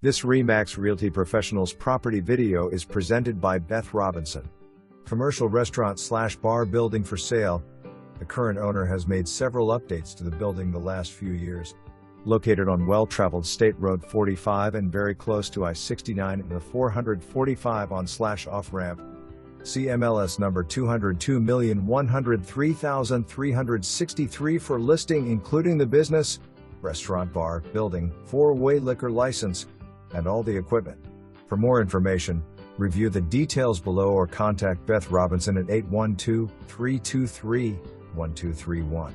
This RE/MAX Realty Professionals property video is presented by Beth Robinson. Commercial restaurant/bar building for sale. The current owner has made several updates to the building the last few years. Located on well-traveled State Road 45 and very close to I-69 and the 445 on/off ramp. See MLS number 202,103,363 for listing including the business, restaurant, bar, building, 4-way liquor license, and all the equipment. For more information, review the details below or contact Beth Robinson at 812-323-1231.